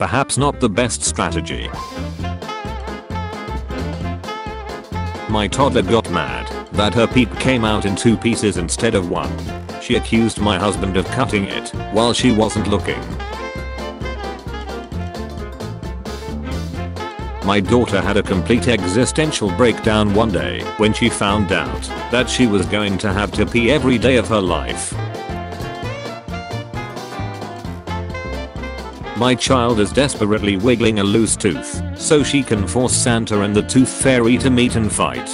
Perhaps not the best strategy. My toddler got mad that her peep came out in 2 pieces instead of 1. She accused my husband of cutting it while she wasn't looking. My daughter had a complete existential breakdown one day when she found out that she was going to have to pee every day of her life. My child is desperately wiggling a loose tooth so she can force Santa and the Tooth Fairy to meet and fight.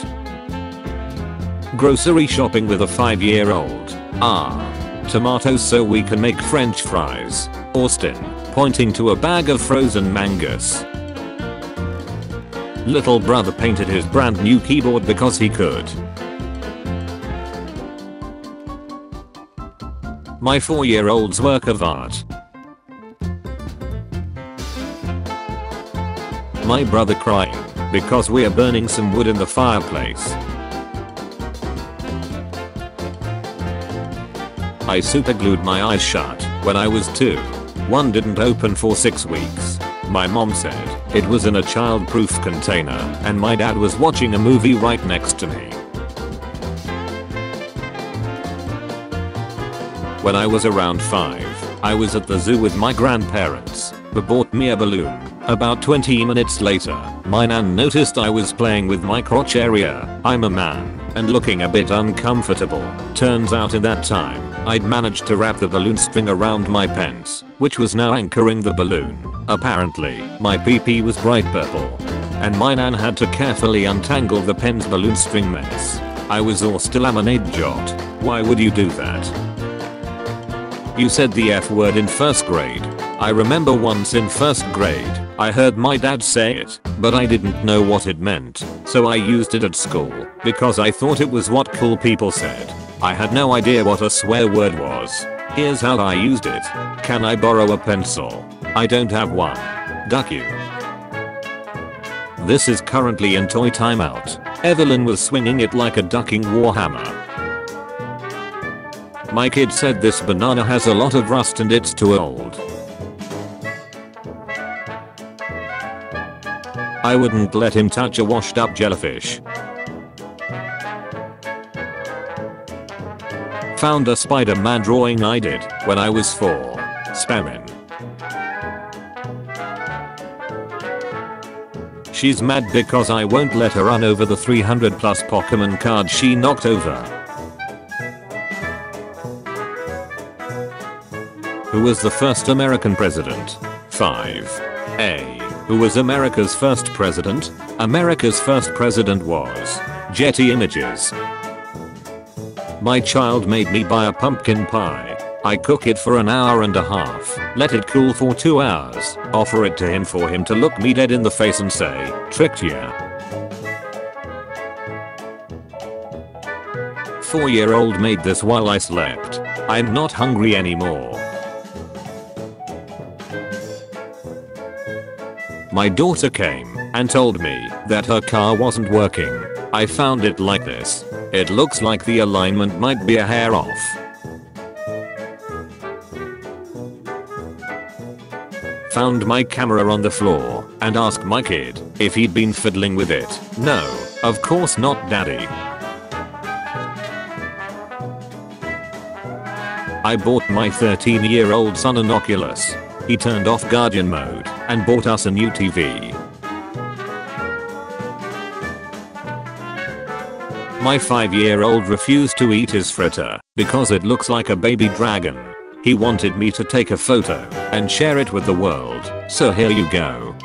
Grocery shopping with a 5-year-old. Tomatoes so we can make french fries. Austin, pointing to a bag of frozen mangoes. Little brother painted his brand new keyboard because he could. My 4-year-old's work of art. My brother crying because we are burning some wood in the fireplace. I superglued my eyes shut when I was 2. One didn't open for 6 weeks. My mom said it was in a child-proof container and my dad was watching a movie right next to me. When I was around 5, I was at the zoo with my grandparents who bought me a balloon. About 20 minutes later, my nan noticed I was playing with my crotch area. I'm a man and looking a bit uncomfortable. Turns out in that time, I'd managed to wrap the balloon string around my pants, which was now anchoring the balloon. Apparently, my pee-pee was bright purple, and my nan had to carefully untangle the pen's balloon string mess. I was all still laminate jot. Why would you do that? You said the F word in 1st grade. I remember once in 1st grade, I heard my dad say it, but I didn't know what it meant, so I used it at school because I thought it was what cool people said. I had no idea what a swear word was. Here's how I used it. Can I borrow a pencil? I don't have one. Duck you. This is currently in toy timeout. Evelyn was swinging it like a ducking warhammer. My kid said this banana has a lot of rust and it's too old. I wouldn't let him touch a washed up jellyfish. Found a Spider-Man drawing I did when I was 4. Spamming. She's mad because I won't let her run over the 300+ Pokemon cards she knocked over. Who was the first American president? 5. A. Who was America's first president? America's first president was Getty Images. My child made me buy a pumpkin pie. I cook it for an hour and a half, let it cool for 2 hours, offer it to him for him to look me dead in the face and say, "Tricked ya." 4-year-old made this while I slept. I'm not hungry anymore. My daughter came and told me that her car wasn't working. I found it like this. It looks like the alignment might be a hair off. Found my camera on the floor and asked my kid if he'd been fiddling with it. No, of course not, daddy. I bought my 13-year-old son an Oculus. He turned off Guardian mode and bought us a new TV. My 5-year-old refused to eat his fritter because it looks like a baby dragon. He wanted me to take a photo and share it with the world, so here you go.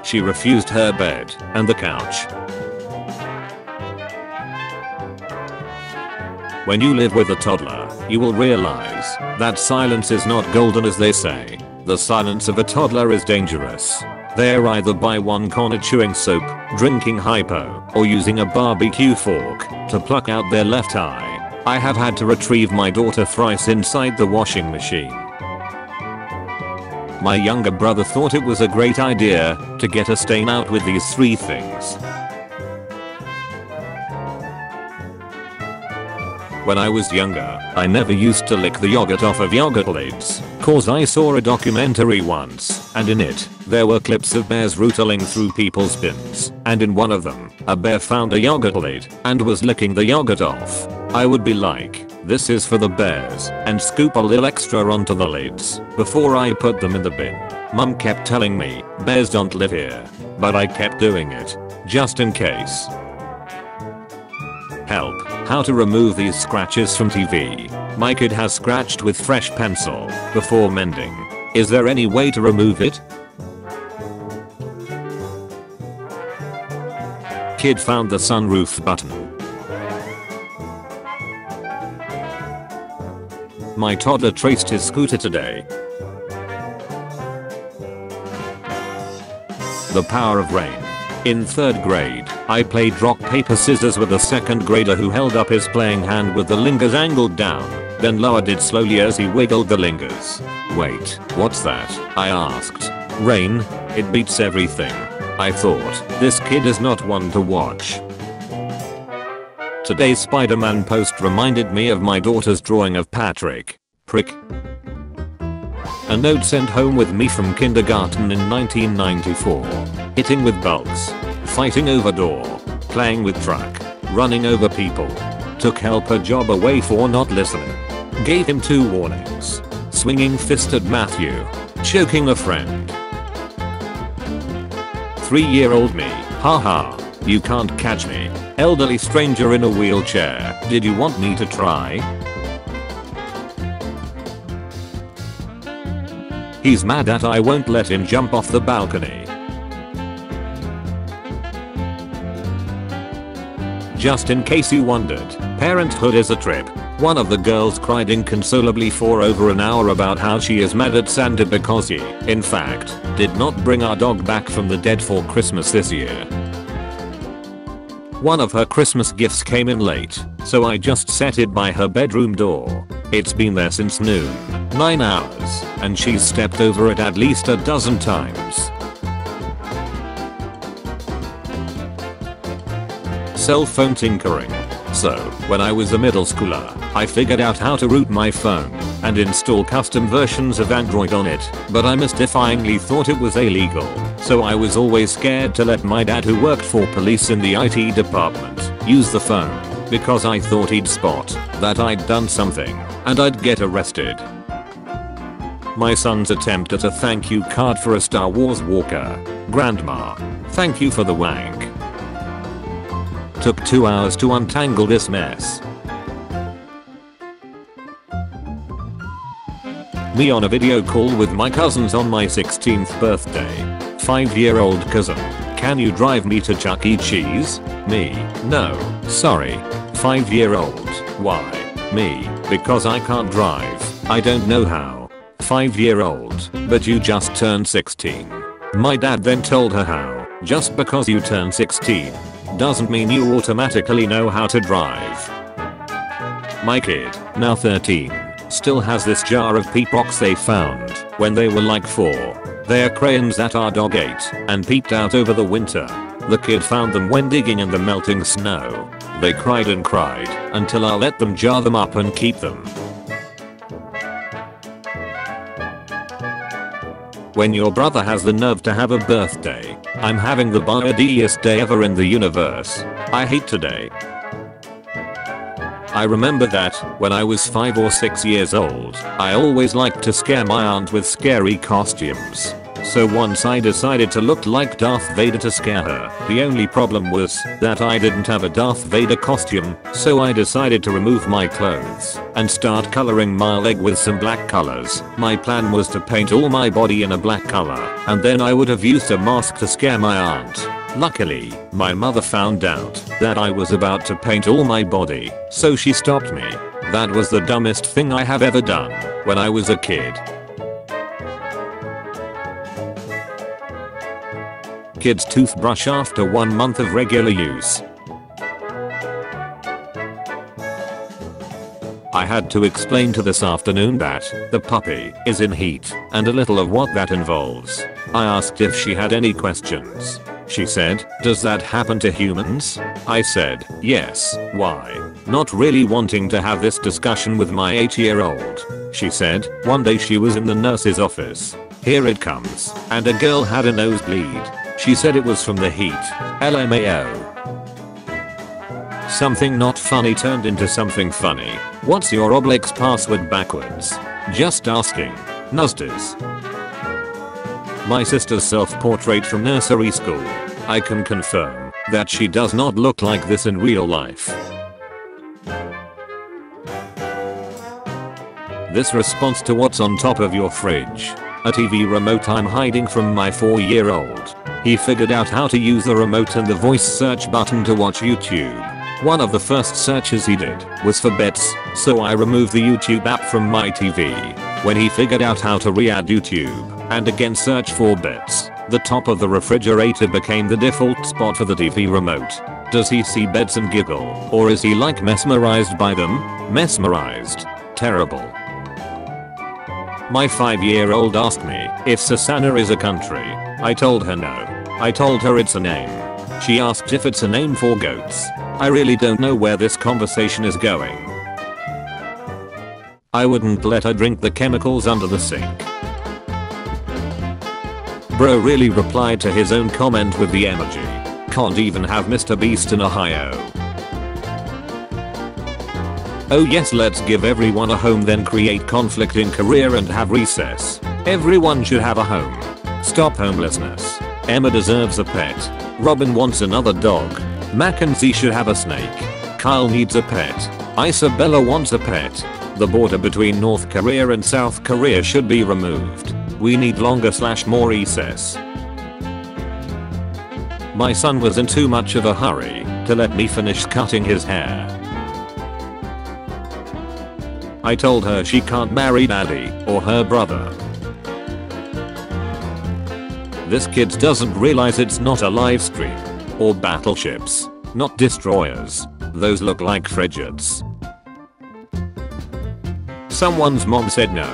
She refused her bed and the couch. When you live with a toddler, you will realize that silence is not golden as they say. The silence of a toddler is dangerous. They're either by one corner chewing soap, drinking hypo, or using a barbecue fork to pluck out their left eye. I have had to retrieve my daughter thrice inside the washing machine. My younger brother thought it was a great idea to get a stain out with these 3 things. When I was younger, I never used to lick the yogurt off of yogurt lids, cause I saw a documentary once, and in it, there were clips of bears rootling through people's bins, and in one of them, a bear found a yogurt lid, and was licking the yogurt off. I would be like, this is for the bears, and scoop a little extra onto the lids, before I put them in the bin. Mum kept telling me, bears don't live here, but I kept doing it, just in case. Help. How to remove these scratches from TV. My kid has scratched with fresh pencil before mending. Is there any way to remove it? Kid found the sunroof button. My toddler traced his scooter today. The power of rain. In 3rd grade, I played rock paper scissors with a 2nd grader who held up his playing hand with the lingers angled down, then lowered it slowly as he wiggled the lingers. Wait, what's that? I asked. Rain, it beats everything. I thought, this kid is not one to watch. Today's Spider-Man post reminded me of my daughter's drawing of Patrick. Prick. A note sent home with me from kindergarten in 1994. Hitting with bugs. Fighting over door. Playing with truck. Running over people. Took helper job away for not listening. Gave him 2 warnings. Swinging fist at Matthew. Choking a friend. 3-year-old me. Haha. You can't catch me. Elderly stranger in a wheelchair. Did you want me to try? He's mad that I won't let him jump off the balcony. Just in case you wondered, parenthood is a trip. One of the girls cried inconsolably for over an hour about how she is mad at Santa because he, in fact, did not bring our dog back from the dead for Christmas this year. One of her Christmas gifts came in late, so I just set it by her bedroom door. It's been there since noon, 9 hours, and she's stepped over it at least a dozen times. Cell phone tinkering. So, when I was a middle schooler, I figured out how to root my phone and install custom versions of Android on it, but I mystifyingly thought it was illegal, so I was always scared to let my dad, who worked for police in the IT department, use the phone, because I thought he'd spot that I'd done something and I'd get arrested. My son's attempt at a thank you card for a Star Wars walker. Grandma, thank you for the wank. Took 2 hours to untangle this mess. Me on a video call with my cousins on my 16th birthday. 5-year-old cousin. Can you drive me to Chuck E. Cheese? Me. No, sorry. 5-year-old. Why? Me. Because I can't drive. I don't know how. 5-year-old. But you just turned 16. My dad then told her how. Just because you turn 16 doesn't mean you automatically know how to drive. My kid, now 13, still has this jar of Peep rocks they found when they were like 4. They're crayons that our dog ate and peeped out over the winter. The kid found them when digging in the melting snow. They cried and cried until I let them jar them up and keep them. When your brother has the nerve to have a birthday, I'm having the biddiest day ever in the universe. I hate today. I remember that, when I was 5 or 6 years old, I always liked to scare my aunt with scary costumes. So once I decided to look like Darth Vader to scare her. The only problem was that I didn't have a Darth Vader costume, so I decided to remove my clothes and start coloring my leg with some black colors. My plan was to paint all my body in a black color, and then I would have used a mask to scare my aunt. Luckily, my mother found out that I was about to paint all my body, so she stopped me. That was the dumbest thing I have ever done when I was a kid. Kid's toothbrush after 1 month of regular use. I had to explain to this afternoon that the puppy is in heat and a little of what that involves. I asked if she had any questions. She said, "Does that happen to humans?" I said, "Yes, why?" not really wanting to have this discussion with my 8-year-old. She said one day she was in the nurse's office. Here it comes. And a girl had a nosebleed. She said it was from the heat. LMAO. Something not funny turned into something funny. What's your Obelix password backwards? Just asking. Nustas. My sister's self-portrait from nursery school. I can confirm that she does not look like this in real life. This response to what's on top of your fridge. A TV remote I'm hiding from my 4-year-old. He figured out how to use the remote and the voice search button to watch YouTube. One of the first searches he did was for bets, so I removed the YouTube app from my TV. When he figured out how to re-add YouTube and again search for bets, the top of the refrigerator became the default spot for the TV remote. Does he see beds and giggle, or is he like mesmerized by them? Mesmerized. Terrible. My 5-year-old asked me if Susanna is a country. I told her no. I told her it's a name. She asked if it's a name for goats. I really don't know where this conversation is going. I wouldn't let her drink the chemicals under the sink. Bro really replied to his own comment with the emoji. Can't even have Mr. Beast in Ohio. Oh yes, let's give everyone a home, then create conflict in career and have recess. Everyone should have a home. Stop homelessness. Emma deserves a pet. Robin wants another dog. Mackenzie should have a snake. Kyle needs a pet. Isabella wants a pet. The border between North Korea and South Korea should be removed. We need longer/more recess. My son was in too much of a hurry to let me finish cutting his hair. I told her she can't marry daddy or her brother. This kid doesn't realize it's not a live stream. Or battleships. Not destroyers. Those look like frigates. Someone's mom said no.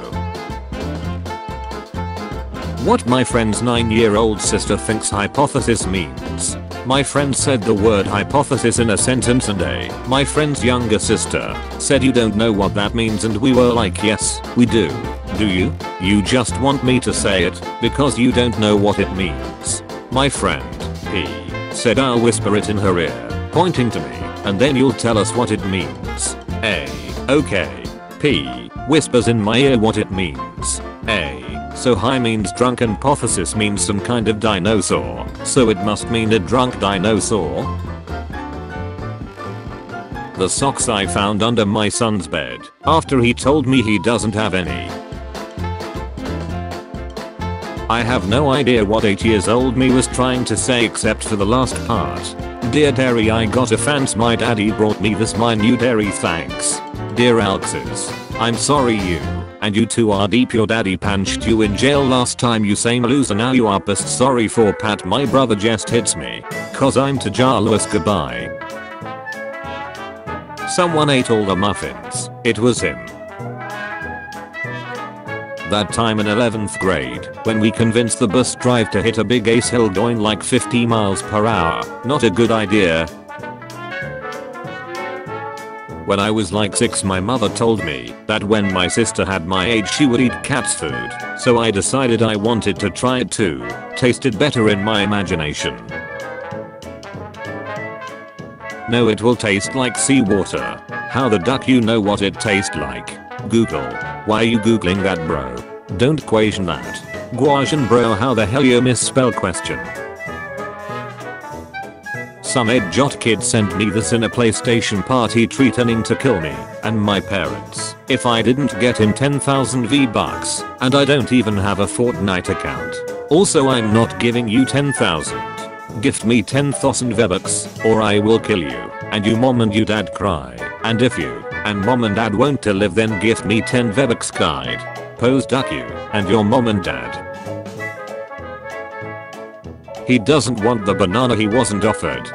What my friend's 9-year-old sister thinks hypothesis means. My friend said the word hypothesis in a sentence and my friend's younger sister said you don't know what that means, and we were like, yes, we do. Do you? You just want me to say it because you don't know what it means. My friend, P, said I'll whisper it in her ear, pointing to me, and then you'll tell us what it means. A. Okay. P. Whispers in my ear what it means. A. So high means drunk and hypothesis means some kind of dinosaur, so it must mean a drunk dinosaur. The socks I found under my son's bed after he told me he doesn't have any. I have no idea what 8 years old me was trying to say except for the last part. Dear Derry, I got a fans, my daddy brought me this, my new Derry, thanks. Dear Alexis, I'm sorry you and you too are deep, your daddy punched you in jail last time, you same loser, now you are pissed. Sorry for Pat, my brother just hits me cause I'm to Jalous, goodbye. Someone ate all the muffins. It was him. That time in 11th grade when we convinced the bus driver to hit a big ace hill going like 50 miles per hour. Not a good idea. When I was like 6, my mother told me that when my sister had my age she would eat cat's food, so I decided I wanted to try it too. Tasted better in my imagination. No, it will taste like seawater. How the duck you know what it tastes like? Google. Why are you googling that, bro? Don't question that. Guasian bro, how the hell you misspell question? Some edjot kid sent me this in a PlayStation party threatening to kill me and my parents if I didn't get him 10,000 V-bucks, and I don't even have a Fortnite account. Also, I'm not giving you 10,000. Gift me 10,000 V-bucks or I will kill you and you mom and you dad cry. And if you and mom and dad want to live, then gift me 10 V-bucks guide. Pose duck you and your mom and dad. He doesn't want the banana he wasn't offered.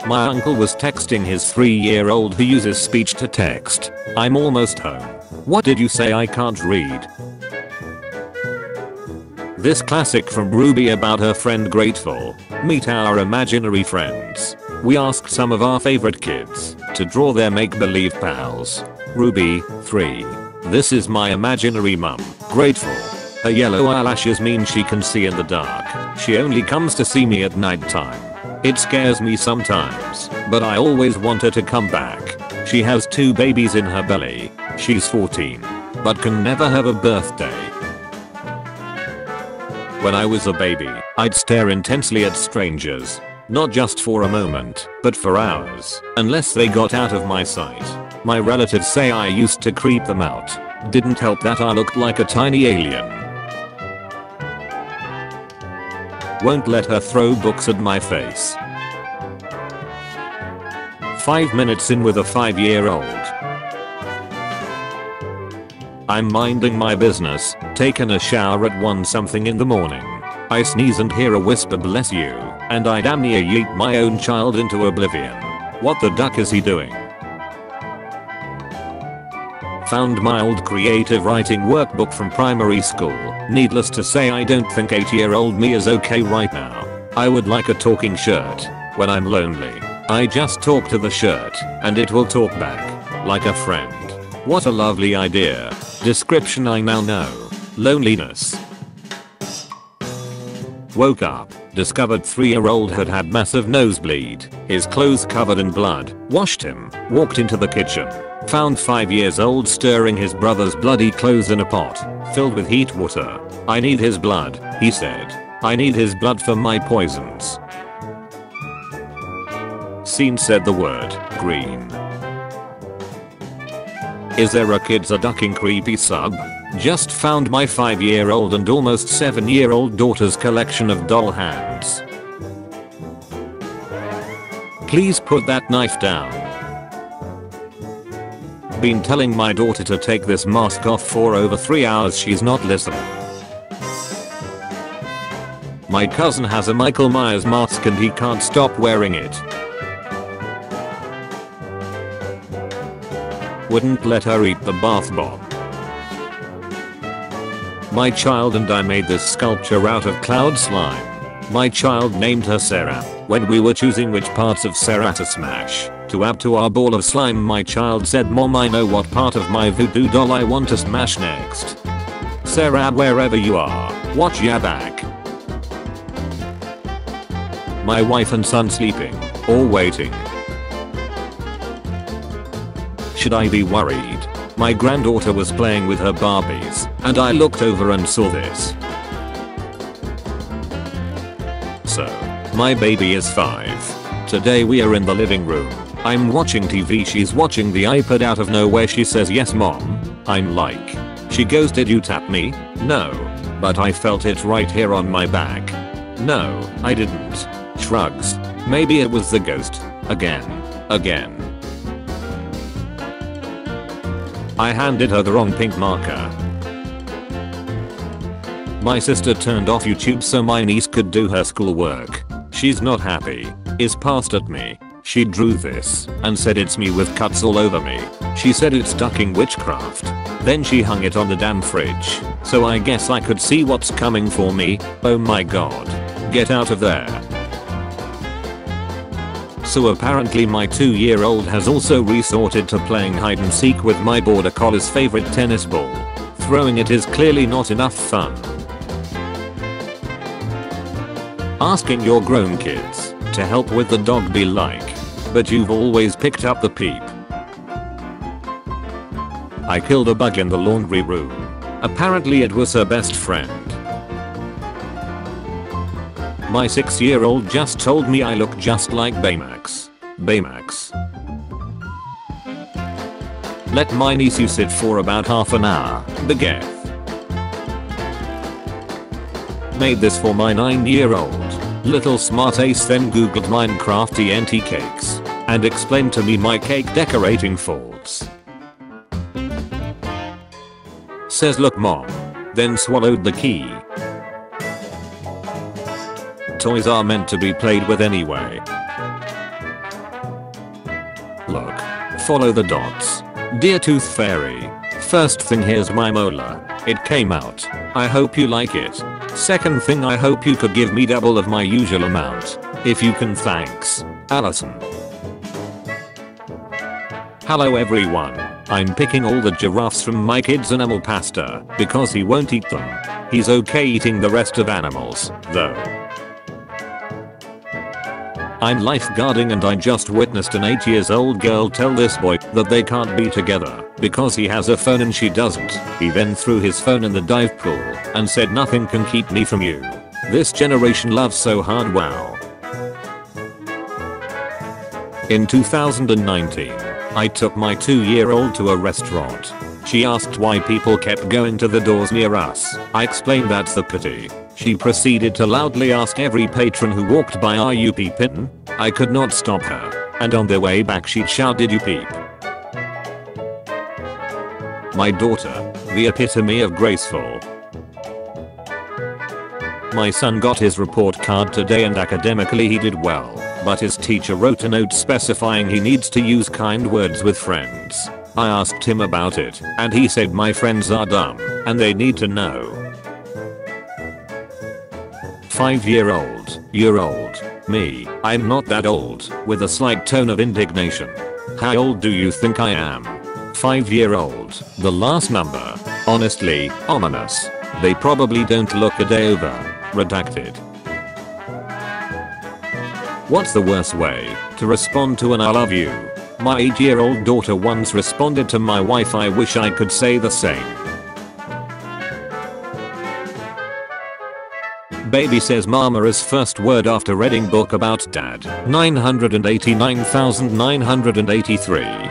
My uncle was texting his 3-year-old who uses speech to text. I'm almost home. What did you say? I can't read. This classic from Ruby about her friend Grateful. Meet our imaginary friends. We asked some of our favorite kids to draw their make-believe pals. Ruby, 3. This is my imaginary mum. Grateful. Her yellow eyelashes mean she can see in the dark. She only comes to see me at night time. It scares me sometimes, but I always want her to come back. She has 2 babies in her belly. She's 14, but can never have a birthday. When I was a baby, I'd stare intensely at strangers. Not just for a moment, but for hours, unless they got out of my sight. My relatives say I used to creep them out. Didn't help that I looked like a tiny alien. Won't let her throw books at my face. 5 minutes in with a 5-year-old. I'm minding my business, taking a shower at 1 something in the morning. I sneeze and hear a whisper bless you, and I damn near yeet my own child into oblivion. What the duck is he doing? Found my old creative writing workbook from primary school. Needless to say I don't think 8-year-old me is okay right now. I would like a talking shirt. When I'm lonely, I just talk to the shirt, and it will talk back. Like a friend. What a lovely idea. Description I now know. Loneliness. Woke up, discovered 3-year-old had had massive nosebleed, his clothes covered in blood, washed him, walked into the kitchen, found 5-year-old stirring his brother's bloody clothes in a pot, filled with heat water. I need his blood, he said. I need his blood for my poisons. Scene said the word, green. Is there a kids are ducking creepy sub? Just found my 5-year-old and almost 7-year-old daughter's collection of doll hands. Please put that knife down. Been telling my daughter to take this mask off for over 3 hours, she's not listening. My cousin has a Michael Myers mask and he can't stop wearing it. Wouldn't let her eat the bath bomb. My child and I made this sculpture out of cloud slime. My child named her Sarah. When we were choosing which parts of Sarah to smash to add to our ball of slime, my child said, "Mom, I know what part of my voodoo doll I want to smash next." Sarah, wherever you are, watch your back. My wife and son sleeping or waiting. Should I be worried? My granddaughter was playing with her Barbies, and I looked over and saw this. So, my baby is 5. Today we are in the living room. I'm watching TV, she's watching the iPad. Out of nowhere she says, "Yes mom." I'm like. She goes, "Did you tap me?" No. "But I felt it right here on my back." No, I didn't. Shrugs. Maybe it was the ghost. Again. I handed her the wrong pink marker. My sister turned off YouTube so my niece could do her schoolwork. She's not happy. Is pissed at me. She drew this and said it's me with cuts all over me. She said it's ducking witchcraft. Then she hung it on the damn fridge, so I guess I could see what's coming for me. Oh my god. Get out of there. So apparently my 2-year-old has also resorted to playing hide and seek with my border collie's favorite tennis ball. Throwing it is clearly not enough fun. Asking your grown kids to help with the dog be like, but you've always picked up the peep. I killed a bug in the laundry room. Apparently it was her best friend. My 6-year-old just told me I look just like Baymax. Let my niece sit for about half an hour. Begeth. Made this for my 9-year-old. Little smart ace then googled Minecraft TNT cakes and explained to me my cake decorating faults. Says, "Look mom." Then swallowed the key. Toys are meant to be played with anyway. Look. Follow the dots. Dear Tooth Fairy. First thing, here's my molar. It came out. I hope you like it. Second thing, I hope you could give me double of my usual amount. If you can, thanks. Allison. Hello everyone. I'm picking all the giraffes from my kid's animal pasta because he won't eat them. He's okay eating the rest of animals, though. I'm lifeguarding and I just witnessed an 8-year-old girl tell this boy that they can't be together because he has a phone and she doesn't. He then threw his phone in the dive pool and said nothing can keep me from you. This generation loves so hard, wow. In 2019, I took my 2-year-old to a restaurant. She asked why people kept going to the doors near us. I explained that's the pity. She proceeded to loudly ask every patron who walked by, "Are you peepin'?" I could not stop her, and on their way back she'd shout, "Did you peep?" My daughter, the epitome of graceful. My son got his report card today and academically he did well, but his teacher wrote a note specifying he needs to use kind words with friends. I asked him about it, and he said my friends are dumb, and they need to know. 5-year-old, you're old. Me, I'm not that old, with a slight tone of indignation. How old do you think I am? 5-year-old, the last number. Honestly, ominous. They probably don't look a day over. Redacted. What's the worst way to respond to an "I love you"? My 8-year-old daughter once responded to my wife, "I wish I could say the same." Baby says mama is first word after reading book about dad. 989,983.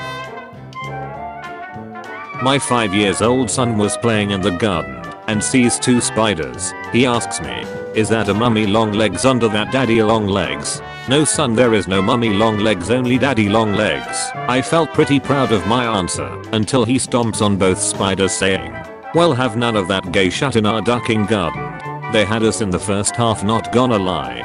My 5-year-old son was playing in the garden and sees 2 spiders. He asks me, "Is that a mummy long legs under that daddy long legs?" No son, there is no mummy long legs, only daddy long legs. I felt pretty proud of my answer until he stomps on both spiders saying, "Well, have none of that gay shit in our ducking garden." They had us in the first half, not gonna lie.